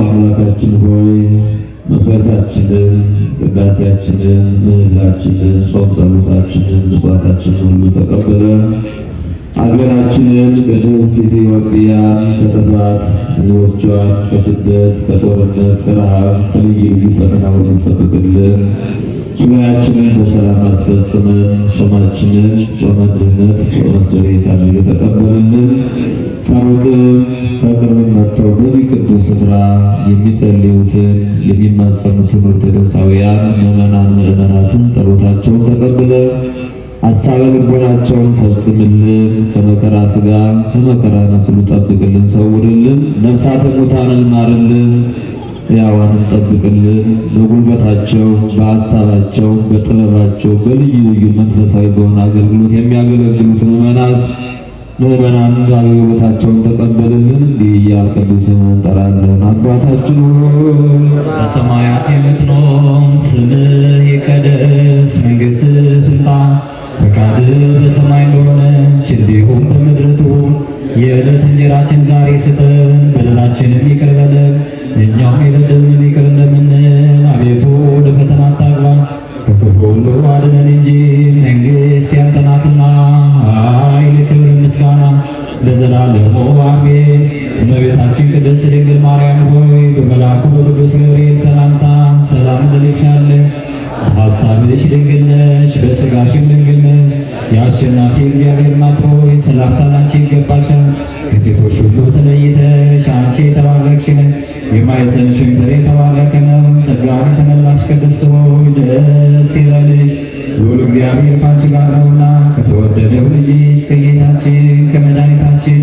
አምላካችን ሆይ መስዋዕታችንን፣ ቅዳሴያችንን፣ ምህላችንን፣ ጾም ጸሎታችንን፣ ምጽዋታችንን ሁሉ ተቀበለ አገራችንን ቅድስት ኢትዮጵያን ከጥፋት ሕዝቦቿን ከስደት ከጦርነት ከረሃብ ከልዩ ልዩ ፈተና ሁሉ ጠብቅልን። ሱባኤያችንን በሰላም አስፈጽመን ጾማችንን ጾመ ድኅነት ጾመ ስርየት አድርገህ ተቀበልልን። ከሩቅም ከቅርብም መጥተው በዚህ ቅዱስ ስፍራ የሚጸልዩትን የሚማጸኑትን ኦርቶዶክሳውያን ምዕመናትን ጸሎታቸውን ተቀብለን ሐሳበ ልቦናቸውን ፈጽምልን። ከመከራ ሥጋ ከመከራ ነፍስ ሁሉ ጠብቅልን፣ ሰውርልን። ነፍሳተ ሙታንን ማርልን፣ ሕያዋንን ጠብቅልን። በጉልበታቸው በሐሳባቸው በጥበባቸው በልዩ ልዩ መንፈሳዊ በሆነ አገልግሎት የሚያገለግሉትን ምዕመናን አገልግሎታቸውን ተቀበልልን። እንዲህ እያልን ቅዱስ ስምህን እንጠራለን። አባታችን ሆይ በሰማያት የምትኖር ስምህ ይቀደስ፣ መንግሥትህ ትምጣ፣ ፈቃድህ በሰማይ እንደሆነች እንዲሁም በምድር ትሁን። የዕለት እንጀራችን ዛሬ ስጠን፣ በደላችንን ይቅር በለን እኛም የበደሉንን ይቅር እንደምንል። አቤቱ ወደ ፈተና አታግባን፣ ከክፉ ሁሉ አድነን እንጂ መንግሥት ያንተ ናትና ኃይል፣ ክብር፣ ምስጋና ለዘላለሙ አሜን። እመቤታችን ቅድስት ድንግል ማርያም ሆይ በመልአኩ በቅዱስ ገብርኤል ሰላምታ ሰላም እንልሻለን። በሐሳብሽ ድንግል ነሽ፣ በሥጋሽም ድንግል ነሽ። የአሸናፊ እግዚአብሔር እናት ሆይ ሰላምታ ላንቺ ይገባሻል። ከሴቶች ሁሉ ተለይተሽ አንቺ የተባረክሽ ነሽ፣ የማኅፀንሽም ፍሬ የተባረከ ነው። ጸጋን የተመላሽ ቅድስት ሆይ ደስ ይበልሽ፣ ልዑል እግዚአብሔር ከአንቺ ጋር ነውና ከተወደደው ልጅሽ ከጌታችን ከመድኃኒታችን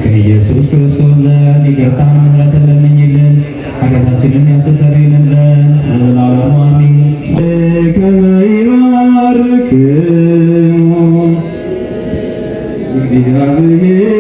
ከኢየሱስ ክርስቶስ ዘንድ ይቅርታን ምሕረትን ለምኝልን ኃጢአታችንን ያስተሰርይልን ዘንድ ለዘላለሙ አሜን። ከመ ይባርክሙ እግዚአብሔር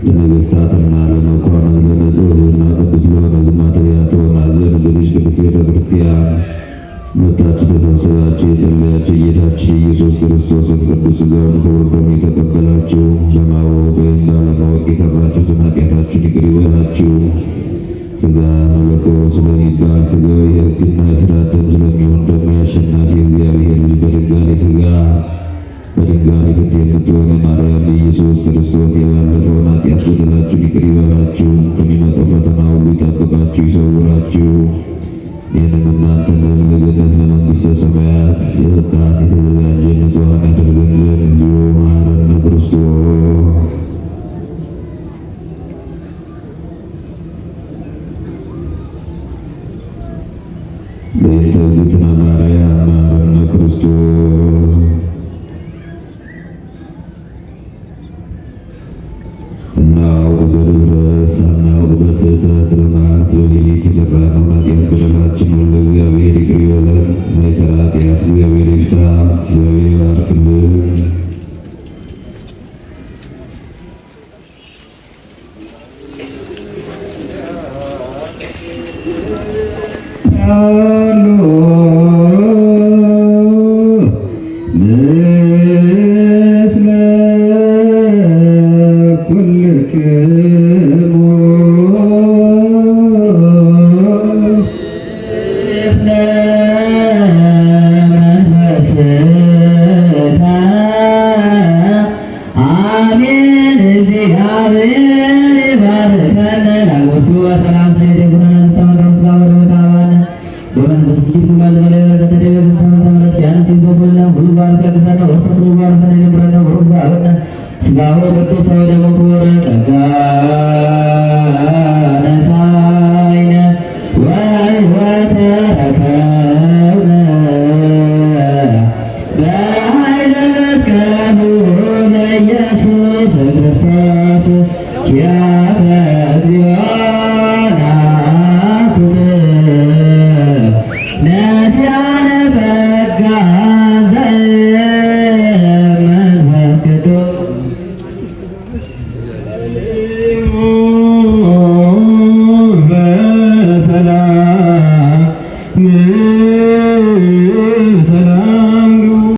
ለነገሥታትና ለመኳንንት ለንጹሕና ቅዱስ ለሆነ ዝማተሪያ ትሆናት ዘንድ በዚች ቅዱስ ቤተ ክርስቲያን መጥታችሁ ተሰብስባችሁ የጸለያችሁ ጌታችን ኢየሱስ ክርስቶስን ቅዱስ ሥጋውን ክቡር ደሙን የተቀበላችሁ ለማወቅ ወይም ባለማወቅ የሠራችሁትን ኃጢአታችሁን ይቅር ይበላችሁ። ሥጋ መለኮት ስለሚባል ሥጋው የሕግና የሥርዓት ደም ስለሚሆን ደግሞ የአሸናፊ እግዚአብሔር ልጅ በድንጋሌ ሥጋ በድንጋሌ ጥንት የምትሆን የማርያም ኢየሱስ ክርስቶስ የባለፈውን ኃጢአት በደላችሁን ይቅር ይበላችሁ፣ ከሚመጣው ፈተና ሁሉ ይጠብቃችሁ ይሰውራችሁ። ይህንም እናንተን ለገነት ለመንግሥተ ሰማያት የበቃን የተዘጋጀ ንጹሐን ያደርገን ዘንድ እንዲሁ መሐረነ ክርስቶስ። በእንተ እግዝእትነ ማርያም መሐረነ ክርስቶስ። ስናውቅ በድፍረት ሳናውቅ በስህተት በመዓት በሌሊት የሠራነውን ኃጢአት በደላችን ሁሉ እግዚአብሔር ይቅር ይበለን። የማይሠራ ኃጢአት እግዚአብሔር ይፍታ። እግዚአብሔር ይባርክልን።